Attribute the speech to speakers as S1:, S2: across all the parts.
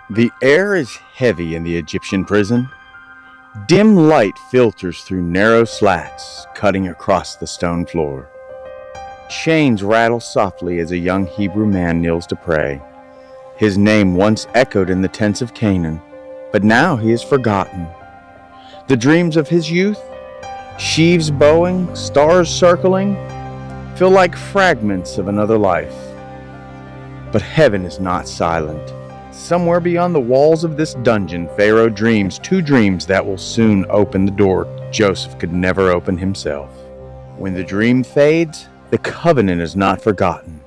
S1: The air is heavy in the Egyptian prison. Dim light filters through narrow slats, cutting across the stone floor. Chains rattle softly as a young Hebrew man kneels to pray. His name once echoed in the tents of Canaan, but now he is forgotten. The dreams of his youth, sheaves bowing, stars circling, feel like fragments of another life. But heaven is not silent. Somewhere beyond the walls of this dungeon, Pharaoh dreams two dreams that will soon open the door Joseph could never open himself. When the dream fades, the covenant is not forgotten.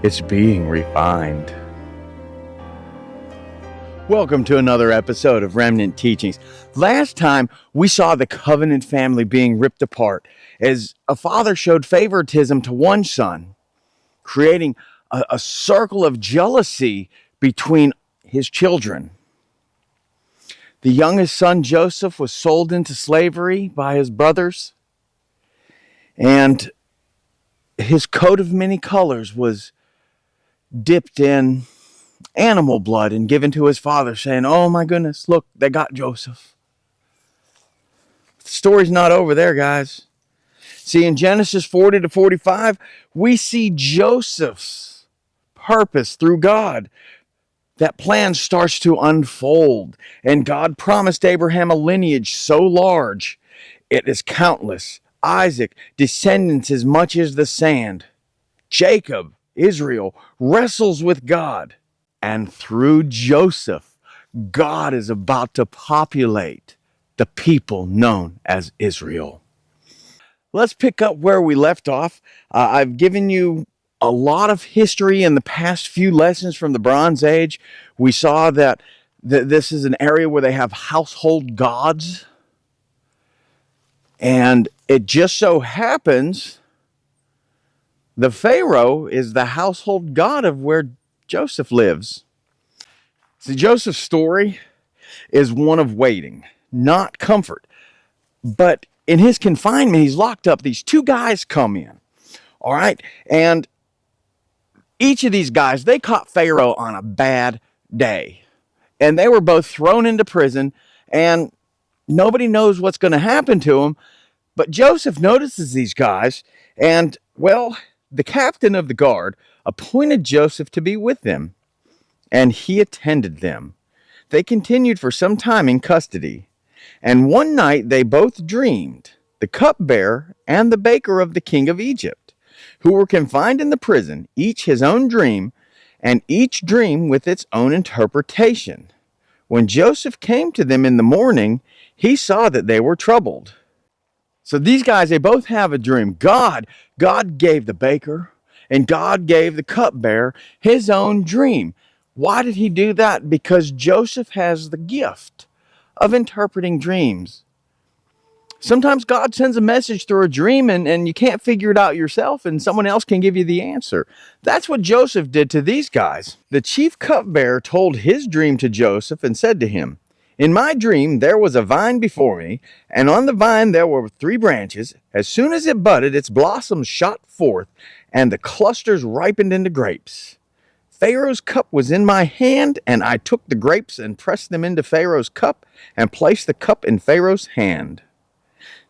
S1: It's being refined. Welcome to another episode of Remnant Teachings. Last time, we saw the covenant family being ripped apart as a father showed favoritism to one son, creating a circle of jealousy between his children. The youngest son, Joseph, was sold into slavery by his brothers, and his coat of many colors was dipped in animal blood and given to his father, saying, "Oh my goodness, look, they got Joseph." The story's not over there, guys. See, in Genesis 40 to 45, we see Joseph's purpose through God. That plan starts to unfold, and God promised Abraham a lineage so large, it is countless. Isaac, descendants as much as the sand. Jacob, Israel, wrestles with God. And through Joseph, God is about to populate the people known as Israel. Let's pick up where we left off. I've given you a lot of history in the past few lessons from the Bronze Age. We saw that this is an area where they have household gods. And it just so happens the Pharaoh is the household god of where Joseph lives. See, Joseph's story is one of waiting, not comfort. But in his confinement, he's locked up. These two guys come in, all right? And each of these guys, they caught Pharaoh on a bad day. And they were both thrown into prison, and nobody knows what's going to happen to them. But Joseph notices these guys, and, well, the captain of the guard appointed Joseph to be with them, and he attended them. They continued for some time in custody, and one night they both dreamed, the cupbearer and the baker of the king of Egypt, who were confined in the prison, each his own dream, and each dream with its own interpretation. When Joseph came to them in the morning, he saw that they were troubled. So these guys, they both have a dream. God gave the baker, and God gave the cupbearer his own dream. Why did he do that? Because Joseph has the gift of interpreting dreams. Sometimes God sends a message through a dream and you can't figure it out yourself, and someone else can give you the answer. That's what Joseph did to these guys. The chief cupbearer told his dream to Joseph and said to him, "In my dream there was a vine before me, and on the vine there were 3 branches. As soon as it budded, its blossoms shot forth, and the clusters ripened into grapes. Pharaoh's cup was in my hand, and I took the grapes and pressed them into Pharaoh's cup and placed the cup in Pharaoh's hand."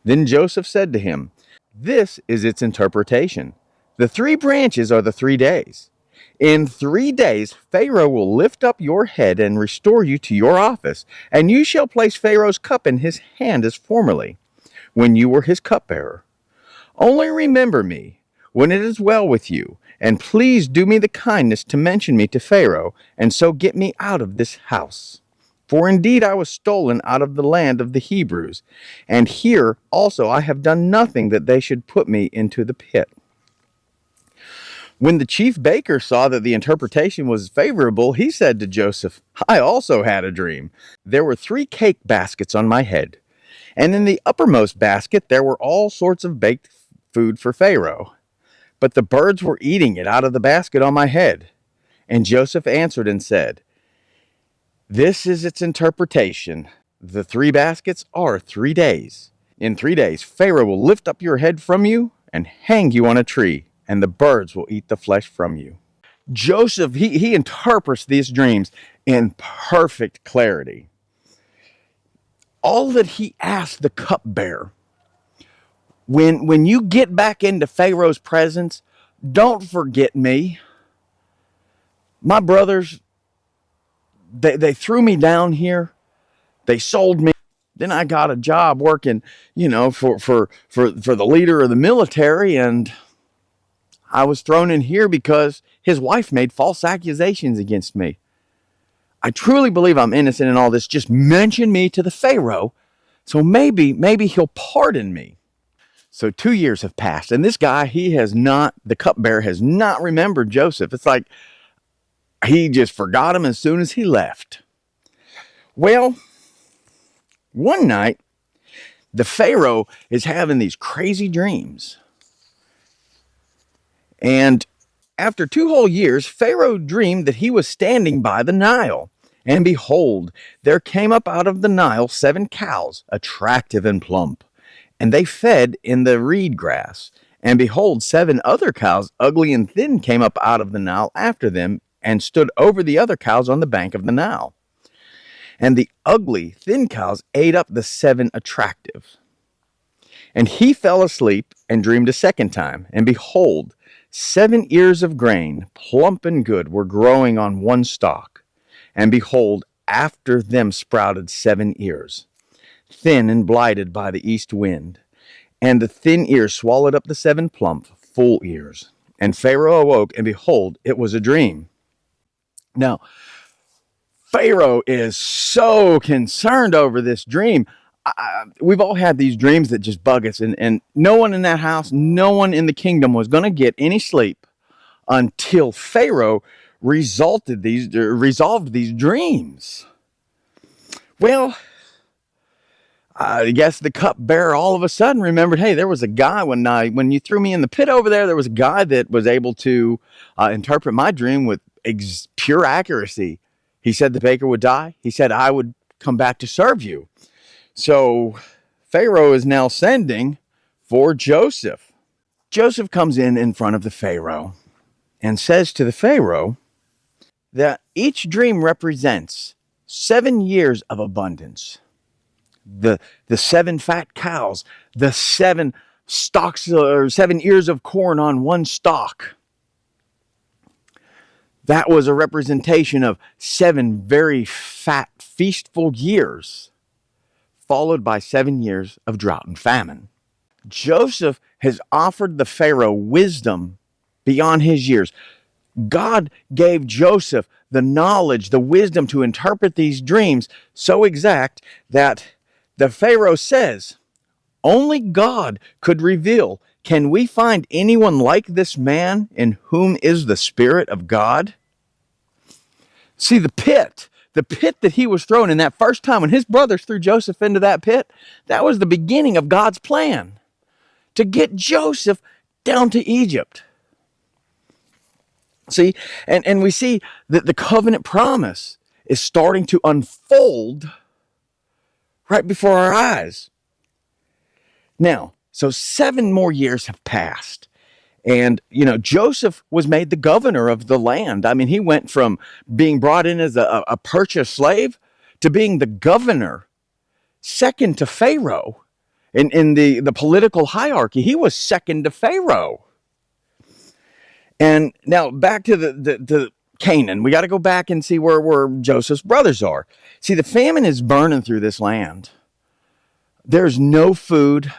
S1: Then Joseph said to him, "This is its interpretation. The 3 branches are the 3 days. In 3 days, Pharaoh will lift up your head and restore you to your office, and you shall place Pharaoh's cup in his hand as formerly, when you were his cupbearer. Only remember me when it is well with you, and please do me the kindness to mention me to Pharaoh, and so get me out of this house. For indeed I was stolen out of the land of the Hebrews, and here also I have done nothing that they should put me into the pit." When the chief baker saw that the interpretation was favorable, he said to Joseph, "I also had a dream. There were 3 cake baskets on my head, and in the uppermost basket there were all sorts of baked food for Pharaoh. But the birds were eating it out of the basket on my head." And Joseph answered and said, "This is its interpretation. The 3 baskets are 3 days. In 3 days, Pharaoh will lift up your head from you and hang you on a tree, and the birds will eat the flesh from you." Joseph, he interprets these dreams in perfect clarity. All that he asked the cupbearer, when you get back into Pharaoh's presence, don't forget me. My brothers, they threw me down here. They sold me. Then I got a job working, for the leader of the military, and I was thrown in here because his wife made false accusations against me. I truly believe I'm innocent in all this. Just mention me to the Pharaoh, so maybe he'll pardon me. So 2 years have passed, and this guy, the cupbearer has not remembered Joseph. It's like he just forgot him as soon as he left. Well, one night, the Pharaoh is having these crazy dreams. And after 2 whole years, Pharaoh dreamed that he was standing by the Nile. And behold, there came up out of the Nile 7 cows, attractive and plump. And they fed in the reed grass. And behold, 7 other cows, ugly and thin, came up out of the Nile after them, and stood over the other cows on the bank of the Nile. And the ugly, thin cows ate up the 7 attractive. And he fell asleep and dreamed a second time. And behold, 7 ears of grain, plump and good, were growing on one stalk. And behold, after them sprouted 7 ears, thin and blighted by the east wind. And the thin ears swallowed up the 7 plump, full ears. And Pharaoh awoke, and behold, it was a dream. Now, Pharaoh is so concerned over this dream. We've all had these dreams that just bug us, and no one in that house, no one in the kingdom was going to get any sleep until Pharaoh resolved these dreams. Well, I guess the cupbearer all of a sudden remembered, hey, there was a guy when you threw me in the pit over there was a guy that was able to interpret my dream with pure accuracy. He said the baker would die. He said I would come back to serve you. So Pharaoh is now sending for Joseph. Joseph comes in front of the Pharaoh and says to the Pharaoh that each dream represents 7 years of abundance. The 7 fat cows, the 7 stalks or 7 ears of corn on one stalk. That was a representation of 7 very fat, feastful years, followed by 7 years of drought and famine. Joseph has offered the Pharaoh wisdom beyond his years. God gave Joseph the knowledge, the wisdom to interpret these dreams so exact that the Pharaoh says, only God could reveal. Can we find anyone like this man in whom is the Spirit of God? See, the pit that he was thrown in that first time when his brothers threw Joseph into that pit, that was the beginning of God's plan to get Joseph down to Egypt. See, and we see that the covenant promise is starting to unfold right before our eyes. Now, so 7 more years have passed. And, Joseph was made the governor of the land. I mean, he went from being brought in as a purchased slave to being the governor, second to Pharaoh. In the political hierarchy, he was second to Pharaoh. And now back to the Canaan. We got to go back and see where Joseph's brothers are. See, the famine is burning through this land. There's no food.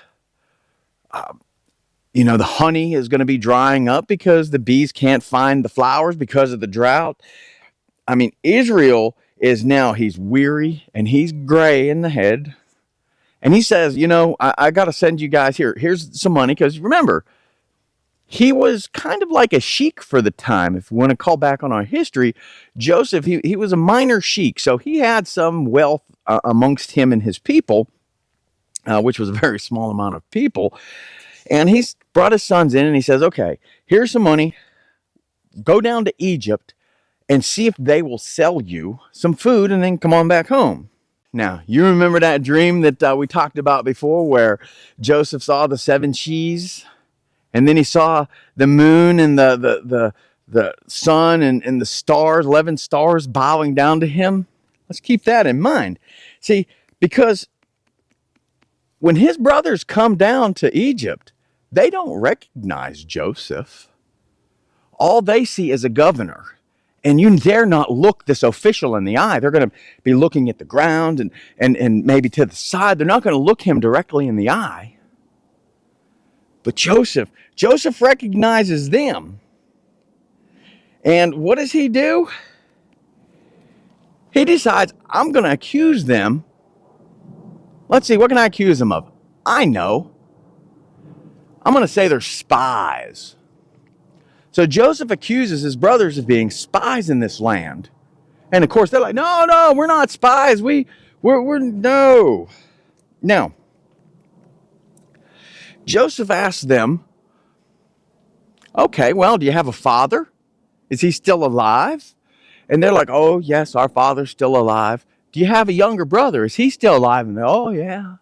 S1: The honey is going to be drying up because the bees can't find the flowers because of the drought. I mean, Israel he's weary and he's gray in the head. And he says, I got to send you guys here's some money. Because remember, he was kind of like a sheik for the time. If we want to call back on our history, Joseph, he was a minor sheik. So he had some wealth amongst him and his people, which was a very small amount of people. And he's brought his sons in and he says, okay, here's some money. Go down to Egypt and see if they will sell you some food and then come on back home. Now, you remember that dream that we talked about before where Joseph saw the 7 sheaves and then he saw the moon and the the sun and the stars, 11 stars bowing down to him. Let's keep that in mind. See, because when his brothers come down to Egypt, they don't recognize Joseph. All they see is a governor. And you dare not look this official in the eye. They're going to be looking at the ground and maybe to the side. They're not going to look him directly in the eye. But Joseph recognizes them. And what does he do? He decides, I'm going to accuse them. Let's see, what can I accuse them of? I know. I'm going to say they're spies. So Joseph accuses his brothers of being spies in this land. And of course, they're like, no, we're not spies. We're no. Now, Joseph asks them, okay, well, do you have a father? Is he still alive? And they're like, oh, yes, our father's still alive. Do you have a younger brother? Is he still alive? And they're, oh, yeah.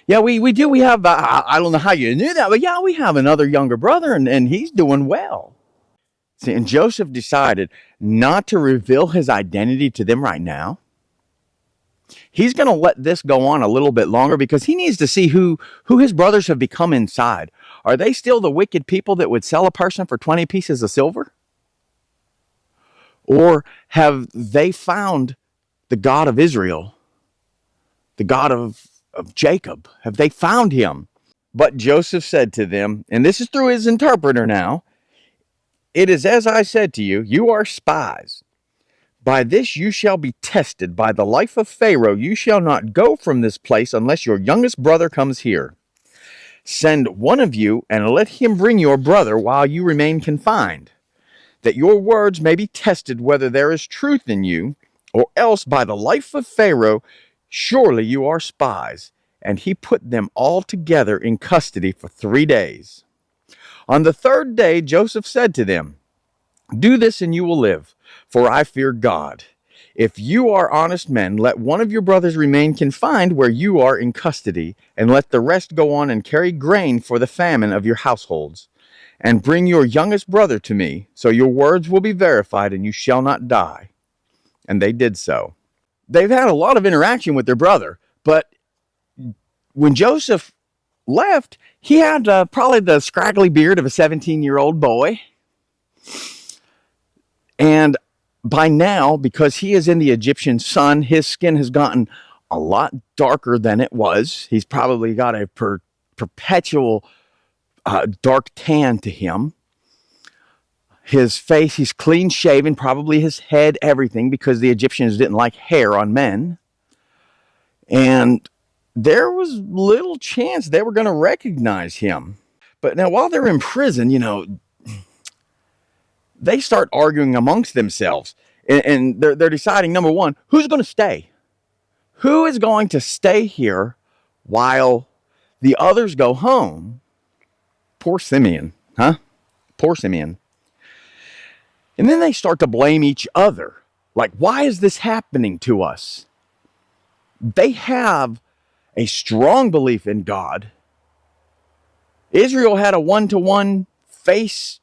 S1: Yeah, we do. We have, I don't know how you knew that, but yeah, we have another younger brother, and he's doing well. See, and Joseph decided not to reveal his identity to them right now. He's going to let this go on a little bit longer because he needs to see who his brothers have become inside. Are they still the wicked people that would sell a person for 20 pieces of silver? Or have they found the God of Israel, the God of Jacob? Have they found him? But Joseph said to them, and this is through his interpreter now, it is as I said to you, you are spies. By this you shall be tested. By the life of Pharaoh, you shall not go from this place unless your youngest brother comes here. Send one of you and let him bring your brother while you remain confined, that your words may be tested whether there is truth in you, or else by the life of Pharaoh, surely you are spies. And he put them all together in custody for 3 days. On the third day, Joseph said to them, do this and you will live, for I fear God. If you are honest men, let one of your brothers remain confined where you are in custody, and let the rest go on and carry grain for the famine of your households. And bring your youngest brother to me, so your words will be verified and you shall not die. And they did so. They've had a lot of interaction with their brother, but when Joseph left, he had probably the scraggly beard of a 17-year-old boy. And by now, because he is in the Egyptian sun, his skin has gotten a lot darker than it was. He's probably got a perpetual dark tan to him. His face, he's clean shaven, probably his head, everything, because the Egyptians didn't like hair on men. And there was little chance they were going to recognize him. But now while they're in prison, they start arguing amongst themselves. And they're deciding, number one, who's going to stay? Who is going to stay here while the others go home? Poor Simeon, huh? Poor Simeon. And then they start to blame each other. Like, why is this happening to us? They have a strong belief in God. Israel had a 1-to-1 face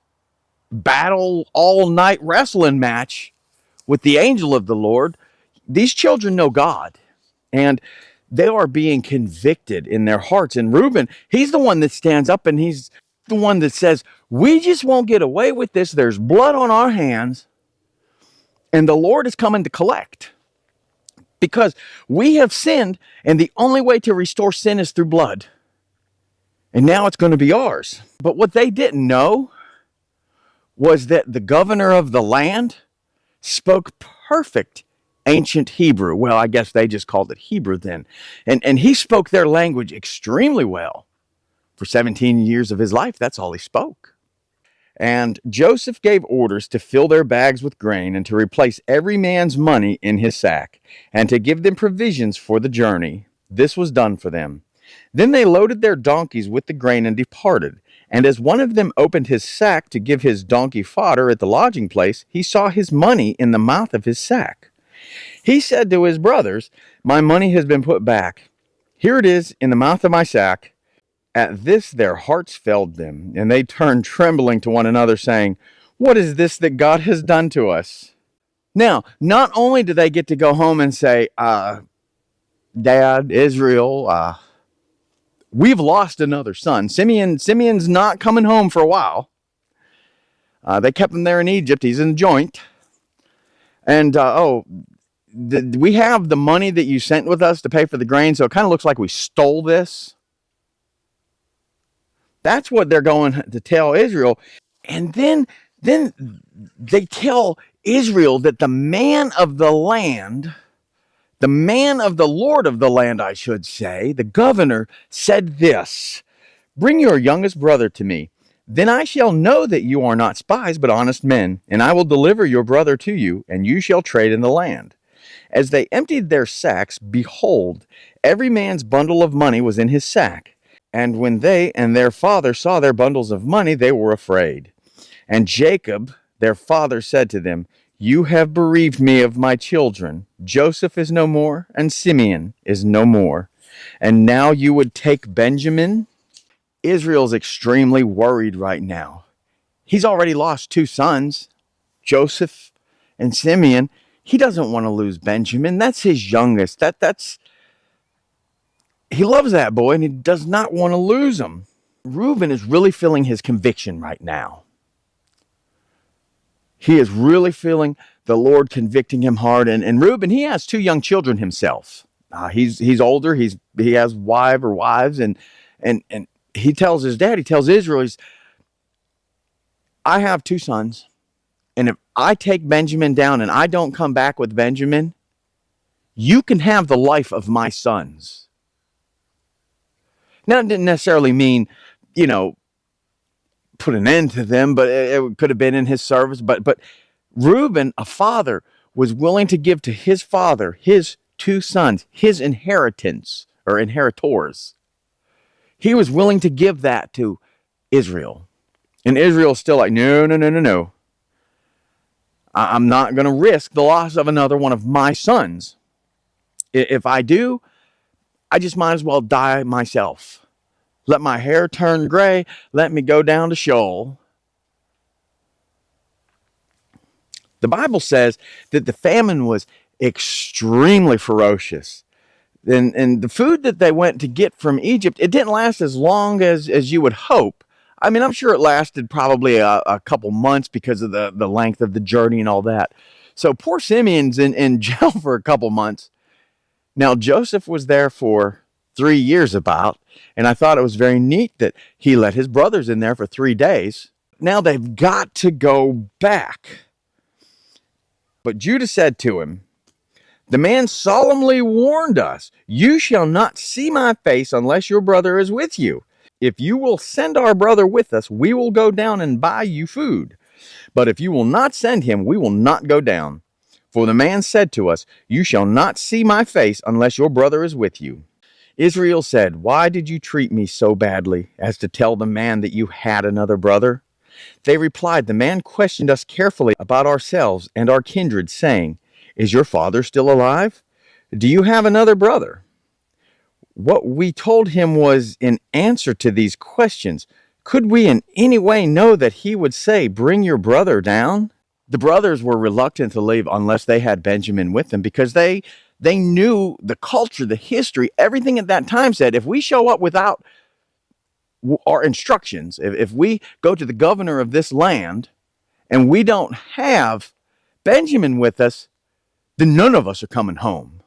S1: battle all-night wrestling match with the angel of the Lord. These children know God, and they are being convicted in their hearts. And Reuben, he's the one that stands up, and he's the one that says, we just won't get away with this. There's blood on our hands, and the Lord is coming to collect. Because we have sinned, and the only way to restore sin is through blood. And now it's going to be ours. But what they didn't know was that the governor of the land spoke perfect ancient Hebrew. Well, I guess they just called it Hebrew then. And he spoke their language extremely well. For 17 years of his life, that's all he spoke. And Joseph gave orders to fill their bags with grain and to replace every man's money in his sack and to give them provisions for the journey. This was done for them. Then they loaded their donkeys with the grain and departed. And as one of them opened his sack to give his donkey fodder at the lodging place, he saw his money in the mouth of his sack. He said to his brothers, my money has been put back. Here it is in the mouth of my sack. At this their hearts failed them, and they turned trembling to one another, saying, What is this that God has done to us? Now, not only do they get to go home and say, Dad, Israel, we've lost another son. Simeon's not coming home for a while. They kept him there in Egypt. He's in a joint. And, we have the money that you sent with us to pay for the grain, so it kind of looks like we stole this. That's what they're going to tell Israel. And then they tell Israel that the man of the land, the man of the Lord of the land, I should say, the governor, said this: bring your youngest brother to me. Then I shall know that you are not spies, but honest men, and I will deliver your brother to you, and you shall trade in the land. As they emptied their sacks, behold, every man's bundle of money was in his sack. And when they and their father saw their bundles of money, they were afraid. And Jacob, their father, said to them, you have bereaved me of my children. Joseph is no more, and Simeon is no more. And now you would take Benjamin? Israel's extremely worried right now. He's already lost 2 sons, Joseph and Simeon. He doesn't want to lose Benjamin. That's his youngest. He loves that boy, and he does not want to lose him. Reuben is really feeling his conviction right now. He is really feeling the Lord convicting him hard. And Reuben, he has 2 young children himself. He's older. He has wives, and he tells his dad, he tells Israel, I have 2 sons, and if I take Benjamin down and I don't come back with Benjamin, you can have the life of my sons. Now, it didn't necessarily mean, put an end to them, but it could have been in his service. But Reuben, a father, was willing to give to his father, his 2 sons, his inheritance, or inheritors. He was willing to give that to Israel. And Israel's still like, no. I'm not going to risk the loss of another one of my sons. If I do, I just might as well die myself. Let my hair turn gray. Let me go down to Sheol. The Bible says that the famine was extremely ferocious. And the food that they went to get from Egypt, it didn't last as long as you would hope. I mean, I'm sure it lasted probably a couple months because of the length of the journey and all that. So poor Simeon's in jail for a couple months. Now, Joseph was there for 3 years about, and I thought it was very neat that he let his brothers in there for 3 days. Now they've got to go back. But Judah said to him, the man solemnly warned us, you shall not see my face unless your brother is with you. If you will send our brother with us, we will go down and buy you food. But if you will not send him, we will not go down. For the man said to us, you shall not see my face unless your brother is with you. Israel said, why did you treat me so badly as to tell the man that you had another brother? They replied, the man questioned us carefully about ourselves and our kindred, saying, is your father still alive? Do you have another brother? What we told him was in answer to these questions. Could we in any way know that he would say, bring your brother down? The brothers were reluctant to leave unless they had Benjamin with them, because they knew the culture, the history, everything at that time said, if we show up without our instructions, if we go to the governor of this land and we don't have Benjamin with us, then none of us are coming home.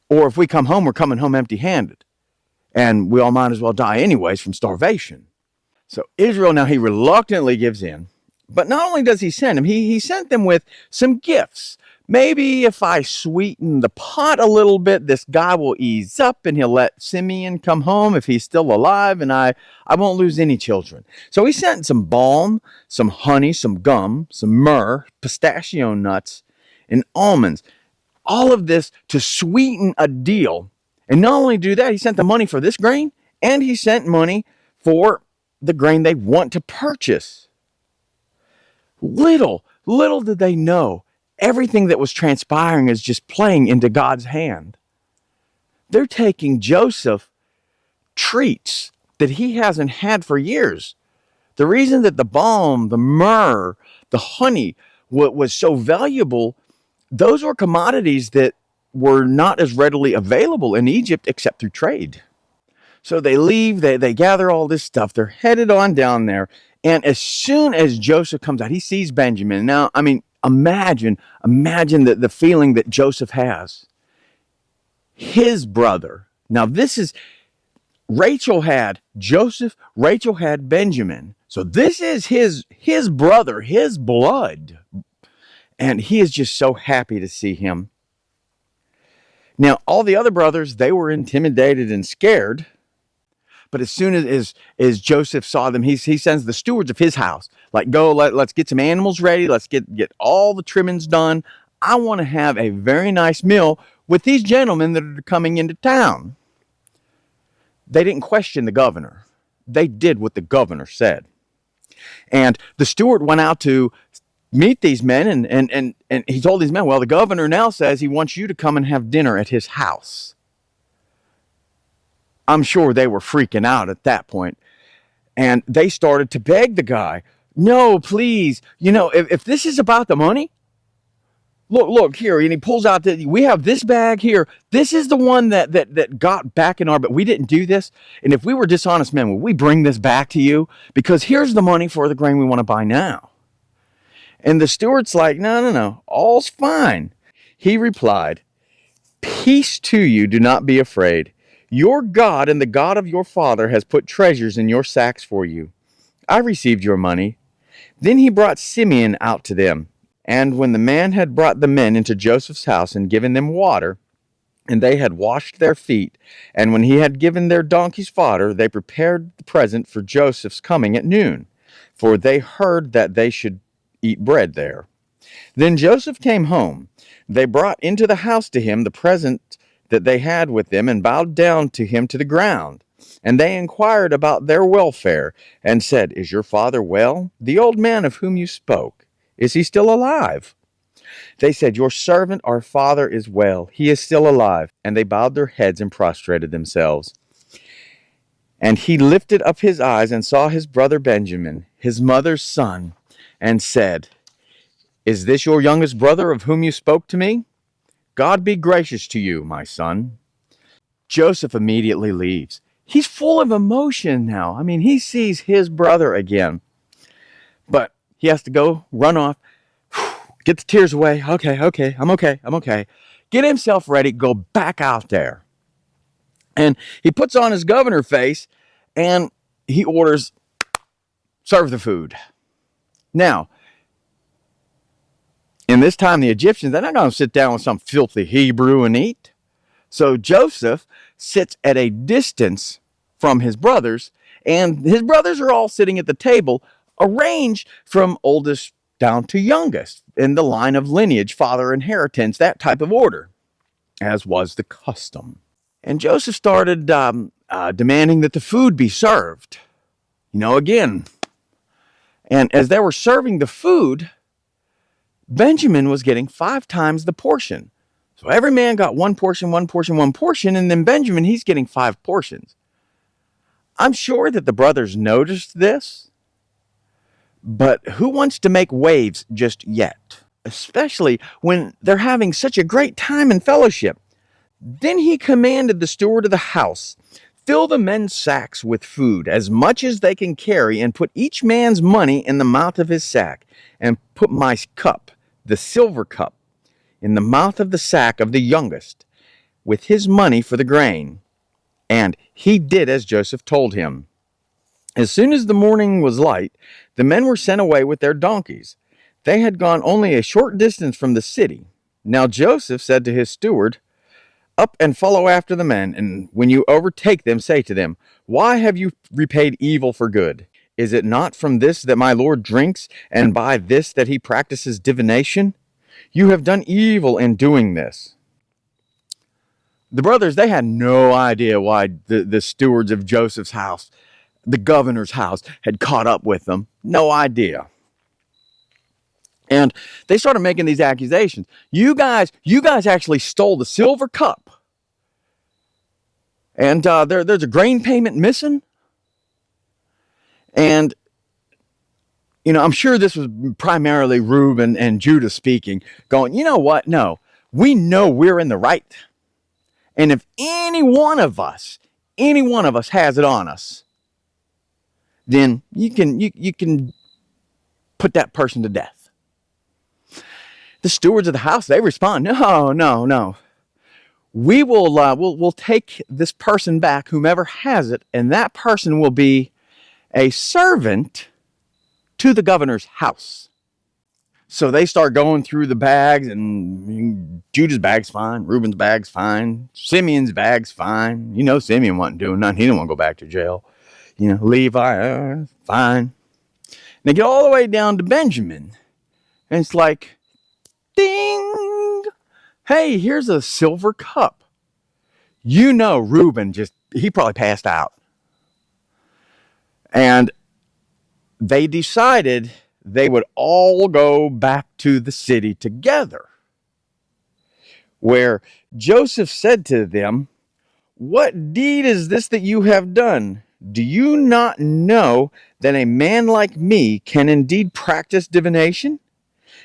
S1: Or if we come home, we're coming home empty-handed. And we all might as well die anyways from starvation. So Israel, now he reluctantly gives in. But not only does he send them, he sent them with some gifts. Maybe if I sweeten the pot a little bit, this guy will ease up and he'll let Simeon come home if he's still alive, and I won't lose any children. So he sent some balm, some honey, some gum, some myrrh, pistachio nuts, and almonds. All of this to sweeten a deal. And not only do that, he sent the money for this grain, and he sent money for the grain they want to purchase. Little did they know, everything that was transpiring is just playing into God's hand. They're taking Joseph treats that he hasn't had for years. The reason that the balm, the myrrh, the honey was so valuable, those were commodities that were not as readily available in Egypt except through trade. So they leave, they gather all this stuff, they're headed on down there. And as soon as Joseph comes out, he sees Benjamin. Now, I mean, imagine the feeling that Joseph has. His brother. Now, this is, Rachel had Joseph, Rachel had Benjamin. So this is his brother, his blood. And he is just so happy to see him. Now, all the other brothers, they were intimidated and scared. But as soon as Joseph saw them, he sends the stewards of his house, like, go, let's get some animals ready. Let's get all the trimmings done. I want to have a very nice meal with these gentlemen that are coming into town. They didn't question the governor. They did what the governor said. And the steward went out to meet these men, and he told these men, well, the governor now says he wants you to come and have dinner at his house. I'm sure they were freaking out at that point. And they started to beg the guy, no, please, if this is about the money, look here. And he pulls out we have this bag here. This is the one that got back in but we didn't do this. And if we were dishonest men, would we bring this back to you? Because here's the money for the grain we want to buy now. And the steward's like, no, all's fine. He replied, peace to you, do not be afraid. Your God and the God of your father has put treasures in your sacks for you. I received your money. Then he brought Simeon out to them. And when the man had brought the men into Joseph's house and given them water, and they had washed their feet, and when he had given their donkeys fodder, they prepared the present for Joseph's coming at noon, for they heard that they should eat bread there. Then Joseph came home. They brought into the house to him the present that they had with them, and bowed down to him to the ground. And they inquired about their welfare, and said, is your father well? The old man of whom you spoke, is he still alive? They said, your servant, our father, is well. He is still alive. And they bowed their heads and prostrated themselves. And he lifted up his eyes and saw his brother Benjamin, his mother's son, and said, is this your youngest brother of whom you spoke to me? God be gracious to you, my son. Joseph immediately leaves. He's full of emotion now. I mean, he sees his brother again. But he has to go, run off, get the tears away. Okay, I'm okay. Get himself ready, go back out there. And he puts on his governor face, and he orders, serve the food. Now, in this time, the Egyptians, they're not going to sit down with some filthy Hebrew and eat. So Joseph sits at a distance from his brothers, and his brothers are all sitting at the table, arranged from oldest down to youngest, in the line of lineage, father inheritance, that type of order, as was the custom. And Joseph started demanding that the food be served. Again. And as they were serving the food, Benjamin was getting 5 times the portion. So every man got one portion, and then Benjamin, he's getting 5 portions. I'm sure that the brothers noticed this, but who wants to make waves just yet? Especially when they're having such a great time in fellowship. Then he commanded the steward of the house, fill the men's sacks with food, as much as they can carry, and put each man's money in the mouth of his sack, and put my cup, the silver cup, in the mouth of the sack of the youngest, with his money for the grain. And he did as Joseph told him. As soon as the morning was light, the men were sent away with their donkeys. They had gone only a short distance from the city. Now Joseph said to his steward, up and follow after the men, and when you overtake them, say to them, why have you repaid evil for good? Is it not from this that my Lord drinks, and by this that he practices divination? You have done evil in doing this. The brothers, they had no idea why the stewards of Joseph's house, the governor's house, had caught up with them. No idea. And they started making these accusations. You guys actually stole the silver cup. And there's a grain payment missing. And I'm sure this was primarily Reuben and Judah speaking, going, you know what? No, we know we're in the right. And if any one of us has it on us, then you can put that person to death. The stewards of the house, they respond, no. We'll take this person back, whomever has it, and that person will be a servant to the governor's house. So they start going through the bags, and Judah's bag's fine, Reuben's bag's fine, Simeon's bag's fine. Simeon wasn't doing nothing. He didn't want to go back to jail. Levi, fine. And they get all the way down to Benjamin, and it's like, ding! Hey, here's a silver cup. Reuben he probably passed out. And they decided they would all go back to the city together, where Joseph said to them, "What deed is this that you have done? Do you not know that a man like me can indeed practice divination?"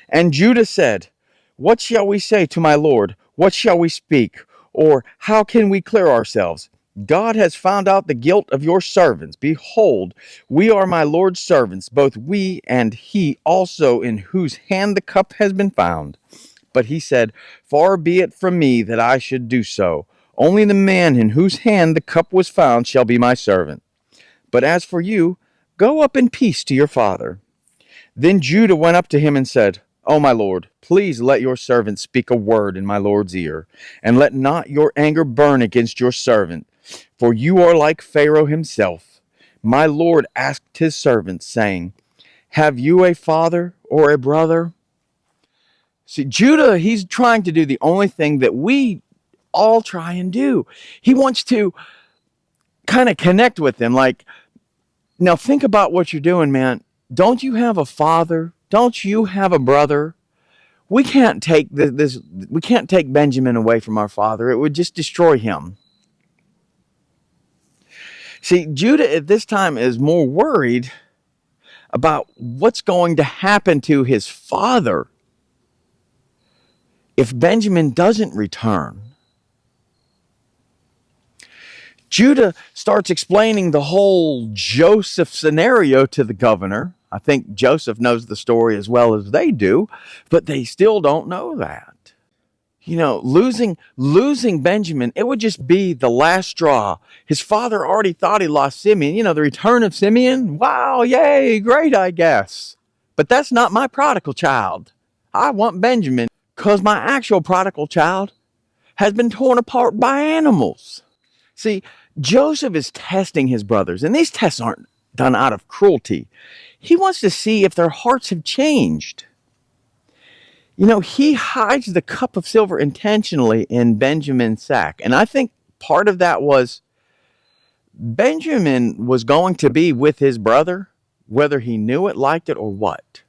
S1: And Judah said, "What shall we say to my lord? What shall we speak? Or how can we clear ourselves? God has found out the guilt of your servants. Behold, we are my Lord's servants, both we and he also, in whose hand the cup has been found." But he said, "Far be it from me that I should do so. Only the man in whose hand the cup was found shall be my servant. But as for you, go up in peace to your father." Then Judah went up to him and said, "O my lord, please let your servant speak a word in my lord's ear, and let not your anger burn against your servant. For you are like Pharaoh himself. My lord asked his servants, saying, 'Have you a father or a brother?'" See, Judah, he's trying to do the only thing that we all try and do. He wants to kind of connect with them. Like, now think about what you're doing, man. Don't you have a father? Don't you have a brother? We can't take this. We can't take Benjamin away from our father. It would just destroy him. See, Judah at this time is more worried about what's going to happen to his father if Benjamin doesn't return. Judah starts explaining the whole Joseph scenario to the governor. I think Joseph knows the story as well as they do, but they still don't know that. Losing Benjamin, it would just be the last straw. His father already thought he lost Simeon. The return of Simeon. Wow, yay, great, I guess. But that's not my prodigal child. I want Benjamin because my actual prodigal child has been torn apart by animals. See, Joseph is testing his brothers, and these tests aren't done out of cruelty. He wants to see if their hearts have changed. He hides the cup of silver intentionally in Benjamin's sack. And I think part of that was Benjamin was going to be with his brother, whether he knew it, liked it, or what.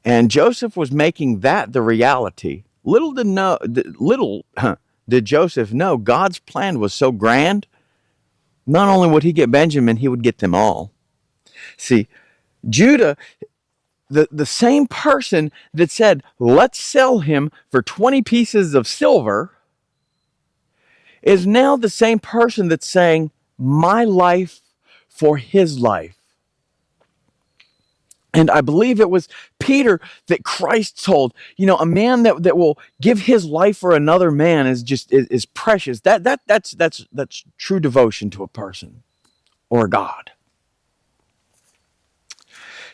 S1: And Joseph was making that the reality. Little did Joseph know God's plan was so grand. Not only would he get Benjamin, he would get them all. See, Judah, the same person that said, "Let's sell him for 20 pieces of silver," is now the same person that's saying, "My life for his life." And I believe it was Peter that Christ told, a man that will give his life for another man is precious. That's true devotion to a person or a God.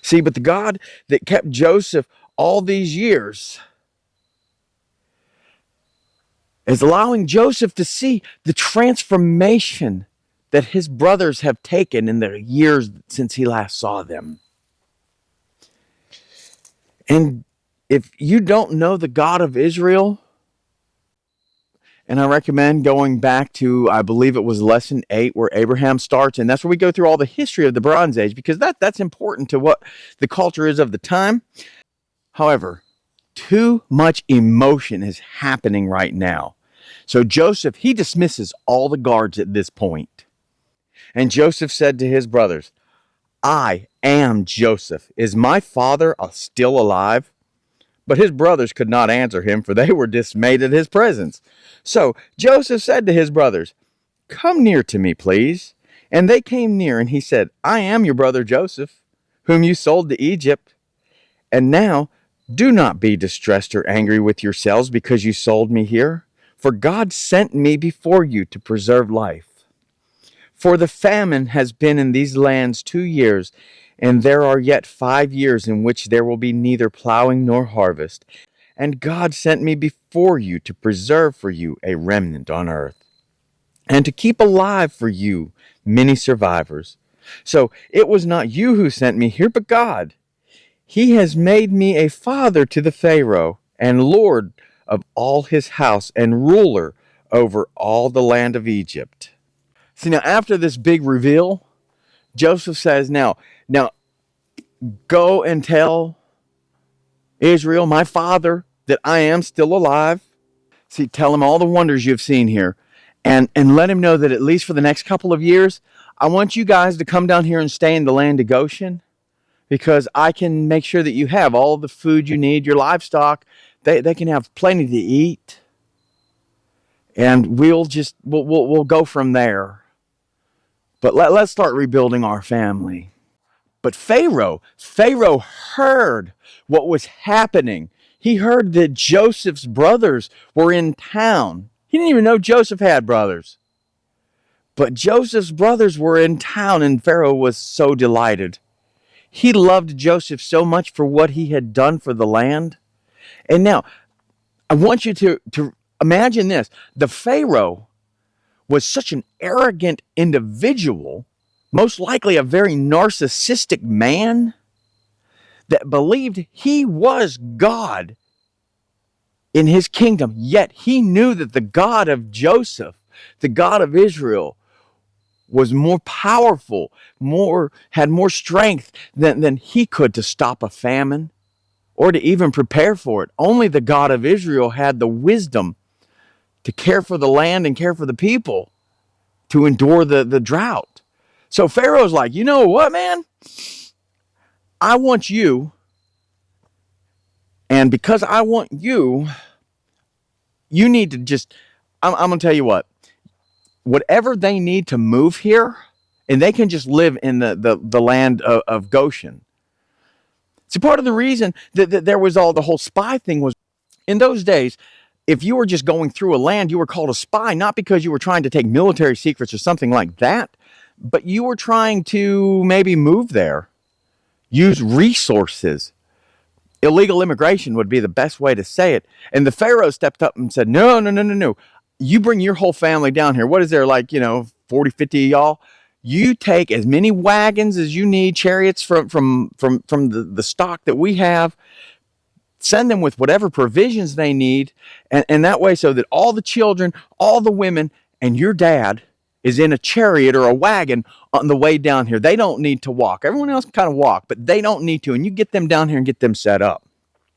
S1: See, but the God that kept Joseph all these years is allowing Joseph to see the transformation that his brothers have taken in the years since he last saw them. And if you don't know the God of Israel, and I recommend going back to, I believe it was lesson 8 where Abraham starts, and that's where we go through all the history of the Bronze Age, because that's important to what the culture is of the time. However, too much emotion is happening right now. So Joseph, he dismisses all the guards at this point. And Joseph said to his brothers, "I am Joseph. Is my father still alive?" But his brothers could not answer him, for they were dismayed at his presence. So Joseph said to his brothers, "Come near to me, please." And they came near, and he said, "I am your brother Joseph, whom you sold to Egypt. And now do not be distressed or angry with yourselves because you sold me here, for God sent me before you to preserve life. For the famine has been in these lands 2 years, and there are yet 5 years in which there will be neither plowing nor harvest. And God sent me before you to preserve for you a remnant on earth, and to keep alive for you many survivors. So it was not you who sent me here, but God. He has made me a father to the Pharaoh, and Lord of all his house, and ruler over all the land of Egypt." See, now after this big reveal, Joseph says, now go and tell Israel, my father, that I am still alive. See, tell him all the wonders you've seen here, and let him know that at least for the next couple of years, I want you guys to come down here and stay in the land of Goshen, because I can make sure that you have all the food you need, your livestock, they can have plenty to eat, and we'll go from there. But let's start rebuilding our family. But Pharaoh heard what was happening. He heard that Joseph's brothers were in town. He didn't even know Joseph had brothers. But Joseph's brothers were in town, and Pharaoh was so delighted. He loved Joseph so much for what he had done for the land. And now, I want you to imagine this. The Pharaoh was such an arrogant individual, most likely a very narcissistic man, that believed he was God in his kingdom. Yet he knew that the God of Joseph, the God of Israel, was more powerful, had more strength than he could to stop a famine or to even prepare for it. Only the God of Israel had the wisdom to care for the land and care for the people, to endure the drought. So Pharaoh's like, you know what, man? I want you, and because I want you, you need to just, I'm going to tell you what, whatever they need to move here, and they can just live in the land of Goshen. See, part of the reason that there was all the whole spy thing was, in those days, if you were just going through a land, you were called a spy, not because you were trying to take military secrets or something like that, but you were trying to maybe move there, use resources. Illegal immigration would be the best way to say it. And the Pharaoh stepped up and said, no, no, no, no, no. You bring your whole family down here. What is there, like, 40, 50 of y'all? You take as many wagons as you need, chariots from the stock that we have. Send them with whatever provisions they need. And that way, so that all the children, all the women, and your dad is in a chariot or a wagon on the way down here. They don't need to walk. Everyone else can kind of walk, but they don't need to. And you get them down here and get them set up.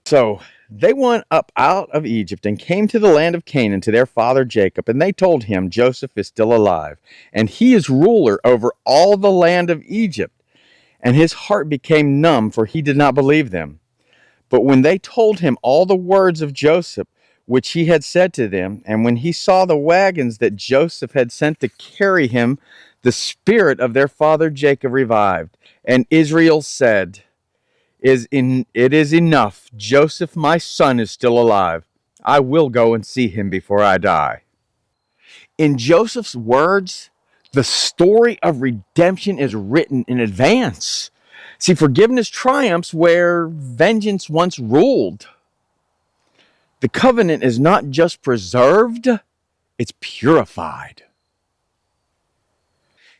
S1: So they went up out of Egypt and came to the land of Canaan to their father Jacob. And they told him, Joseph is still alive, and he is ruler over all the land of Egypt. And his heart became numb, for he did not believe them. But when they told him all the words of Joseph, which he had said to them, and when he saw the wagons that Joseph had sent to carry him, the spirit of their father Jacob revived. And Israel said, it is enough. Joseph, my son, is still alive. I will go and see him before I die. In Joseph's words, the story of redemption is written in advance. See, forgiveness triumphs where vengeance once ruled. The covenant is not just preserved, it's purified.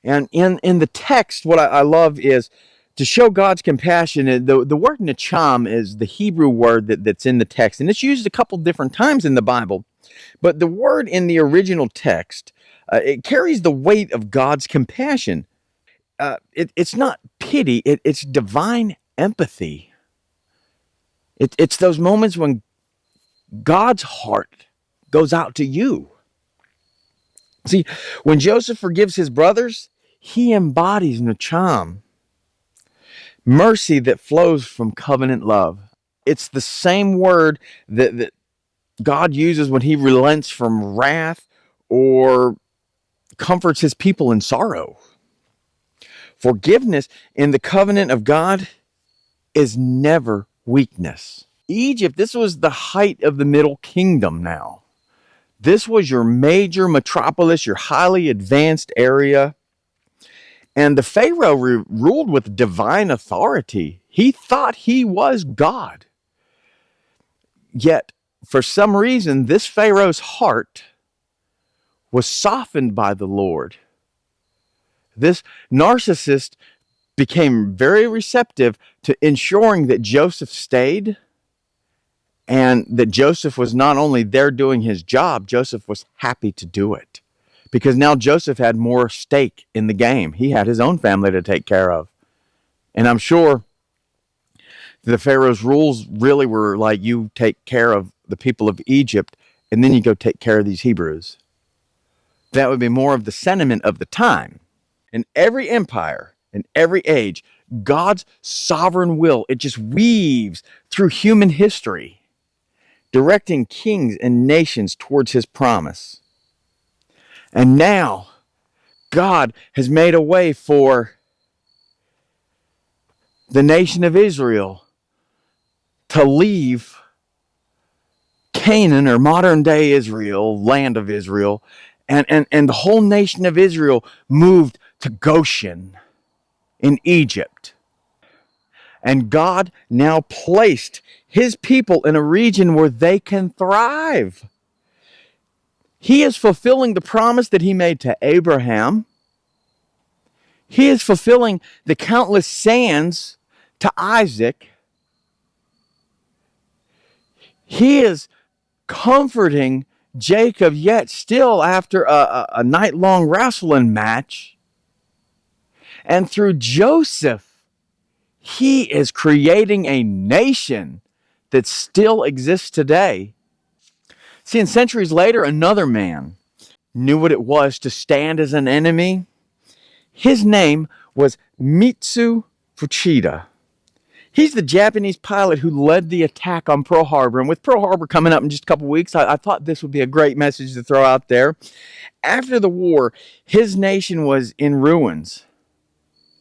S1: And in the text, what I love is to show God's compassion. The word nacham is the Hebrew word that's in the text, and it's used a couple different times in the Bible. But the word in the original text, it carries the weight of God's compassion. It's not pity, it's divine empathy. It's those moments when God's heart goes out to you. See, when Joseph forgives his brothers, he embodies Nacham. Mercy that flows from covenant love. It's the same word that God uses when he relents from wrath or comforts his people in sorrow. Forgiveness in the covenant of God is never weakness. Egypt, this was the height of the Middle Kingdom now. This was your major metropolis, your highly advanced area. And the Pharaoh ruled with divine authority. He thought he was God. Yet, for some reason, this Pharaoh's heart was softened by the Lord. This narcissist became very receptive to ensuring that Joseph stayed, and that Joseph was not only there doing his job, Joseph was happy to do it. Because now Joseph had more stake in the game. He had his own family to take care of. And I'm sure the Pharaoh's rules really were like, you take care of the people of Egypt, and then you go take care of these Hebrews. That would be more of the sentiment of the time. In every empire, in every age, God's sovereign will, it just weaves through human history, directing kings and nations towards his promise. And now, God has made a way for the nation of Israel to leave Canaan, or modern day Israel, land of Israel, and the whole nation of Israel moved to Goshen in Egypt. And God now placed his people in a region where they can thrive. He is fulfilling the promise that he made to Abraham. He is fulfilling the countless sayings to Isaac. He is comforting Jacob, yet still after a night-long wrestling match. And through Joseph, he is creating a nation that still exists today. See, and centuries later, another man knew what it was to stand as an enemy. His name was Mitsu Fuchida. He's the Japanese pilot who led the attack on Pearl Harbor. And with Pearl Harbor coming up in just a couple weeks, I thought this would be a great message to throw out there. After the war, his nation was in ruins,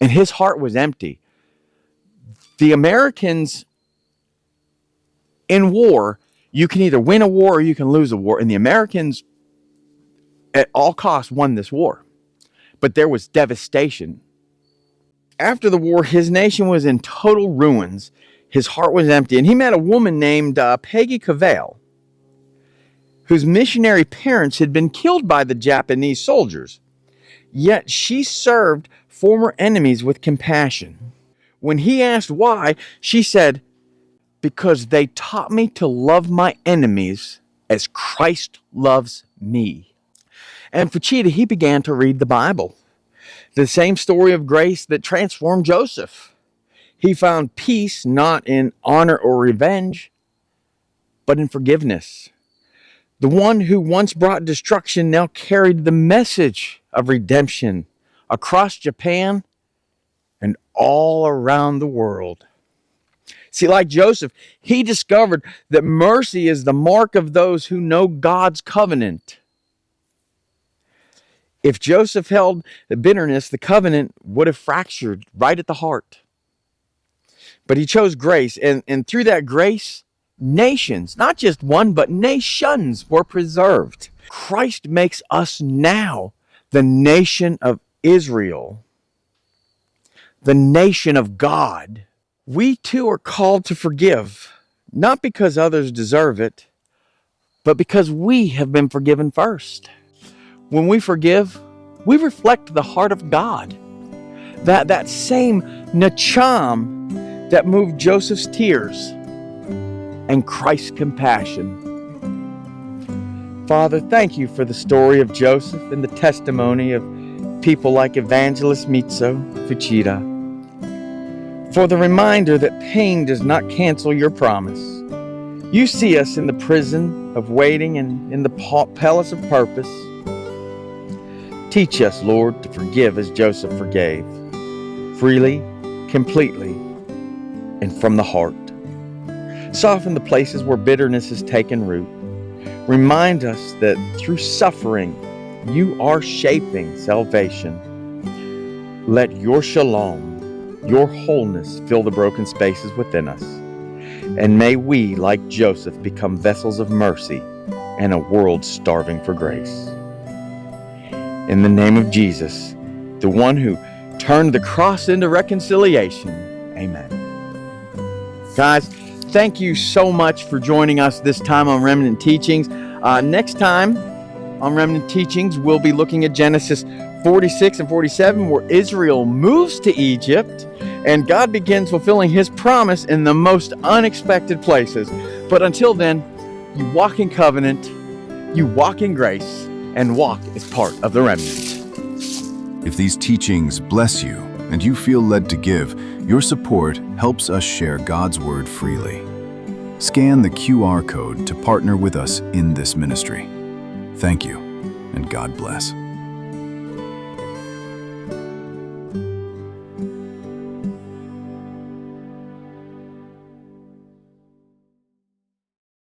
S1: and his heart was empty. The Americans in war, you can either win a war or you can lose a war. And the Americans, at all costs, won this war. But there was devastation. After the war, his nation was in total ruins. His heart was empty. And he met a woman named Peggy Cavell, whose missionary parents had been killed by the Japanese soldiers. Yet she served former enemies with compassion. When he asked why, she said, "Because they taught me to love my enemies as Christ loves me." And Fuchida, he began to read the Bible. The same story of grace that transformed Joseph. He found peace not in honor or revenge, but in forgiveness. The one who once brought destruction now carried the message of redemption across Japan and all around the world. See, like Joseph, he discovered that mercy is the mark of those who know God's covenant. If Joseph held the bitterness, the covenant would have fractured right at the heart. But he chose grace, and through that grace, nations, not just one, but nations were preserved. Christ makes us now the nation of Israel, the nation of God. We too are called to forgive, not because others deserve it, but because we have been forgiven first. When we forgive, we reflect the heart of God. That same nacham that moved Joseph's tears and Christ's compassion. Father, thank you for the story of Joseph and the testimony of people like Evangelist Mitsu Fuchida. For the reminder that pain does not cancel your promise. You see us in the prison of waiting and in the palace of purpose. Teach us, Lord, to forgive as Joseph forgave, freely, completely, and from the heart. Soften the places where bitterness has taken root. Remind us that through suffering, you are shaping salvation. Let your shalom, your wholeness, fill the broken spaces within us. And may we, like Joseph, become vessels of mercy in a world starving for grace. In the name of Jesus, the one who turned the cross into reconciliation, amen. Guys, thank you so much for joining us this time on Remnant Teachings. Next time on Remnant Teachings, we'll be looking at Genesis 46 and 47, where Israel moves to Egypt and God begins fulfilling his promise in the most unexpected places. But until then, you walk in covenant, you walk in grace, and walk as part of the remnant.
S2: If these teachings bless you and you feel led to give, your support helps us share God's word freely. Scan the QR code to partner with us in this ministry. Thank you, and God bless.